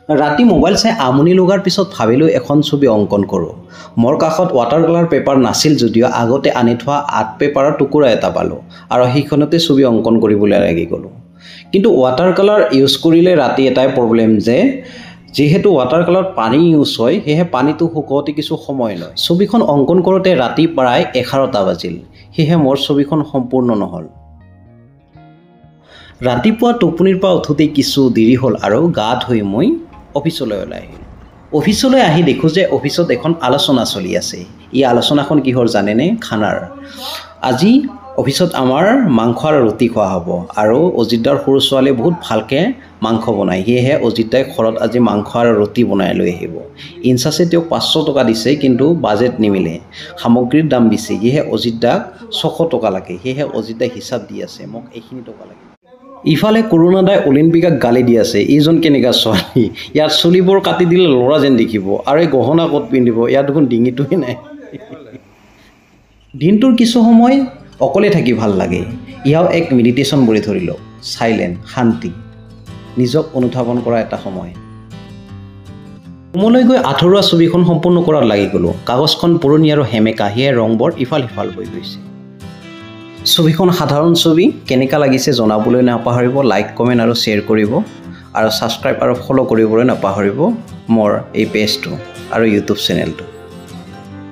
ৰাতি মোবাইল চাই আমনি লগাৰ পিছত ভাবিলোঁ এখন ছবি অংকন কৰোঁ। মোৰ কাষত ৱাটাৰ কালাৰ পেপাৰ নাছিল যদিও আগতে আনি থোৱা আৰ্ট পেপাৰৰ টুকুৰা এটা পালোঁ আৰু সেইখনতে ছবি অংকন কৰিবলৈ লাগি গ'লোঁ। কিন্তু ৱাটাৰ কালাৰ ইউজ কৰিলে ৰাতি এটাই প্ৰব্লেম যে যিহেতু ৱাটাৰ কালাৰত পানী ইউজ হয় সেয়েহে পানীটো শুকাওঁতে কিছু সময় লয়। ছবিখন অংকন কৰোঁতে ৰাতি প্ৰায় 11টা বাজিল, সেয়েহে মোৰ ছবিখন সম্পূৰ্ণ নহ'ল। ৰাতিপুৱা টোপনিৰ পৰা উঠোঁতে কিছু দেৰি হ'ল আৰু গা ধুই মই অফিচলৈ ওলাই আহিলোঁ। অফিচলৈ আহি দেখোঁ যে অফিচত এখন আলোচনা চলি আছে। এই আলোচনাখন কিহৰ জানেনে? খানাৰ। আজি অফিচত আমাৰ মাংস আৰু ৰুটি খোৱা হ'ব আৰু অজিতদাৰ সৰু ছোৱালীয়ে বহুত ভালকৈ মাংস বনায়, সেয়েহে অজিতদাই ঘৰত আজি মাংস আৰু ৰুটি বনাই লৈ আহিব। ইনচাৰ্জে তেওঁক 500 টকা দিছে, কিন্তু বাজেট নিমিলে, সামগ্ৰীৰ দাম বেছি, সেয়েহে অজিতদাক 600 টকা লাগে। সেয়েহে অজিতদাই হিচাপ দি আছে, মোক এইখিনি টকা লাগে। ইফালে কৰোণাদাই অলিম্পিকাক গালি দি আছে, এইজন কেনেকুৱা ছোৱালী, ইয়াৰ চুলিবোৰ কাটি দিলে ল'ৰা যেন দেখিব আৰু এই গহনা ক'ত পিন্ধিব, ইয়াত দেখোন ডিঙিটোৱে নাই। দিনটোৰ কিছু সময় অকলে থাকি ভাল লাগে, ইয়াও এক মেডিটেশ্যন বুলি ধৰি লওক। চাইলেণ্ট, শান্তি, নিজক অনুধাৱন কৰা এটা সময়। ৰুমলৈ গৈ আঁঠুৰোৱা ছবিখন সম্পূৰ্ণ কৰাত লাগি গ'লোঁ। কাগজখন পুৰণি আৰু সেমেকা, সেয়ে ৰংবোৰ ইফাল সিফাল হৈ গৈছে। ছবিখন সাধাৰণ ছবি, কেনেকুৱা লাগিছে জনাবলৈ নাপাহৰিব। লাইক, কমেণ্ট আৰু শ্বেয়াৰ কৰিব আৰু ছাবস্ক্ৰাইব আৰু ফ'ল' কৰিবলৈ নাপাহৰিব মোৰ এই পেজটো আৰু ইউটিউব চেনেলটো।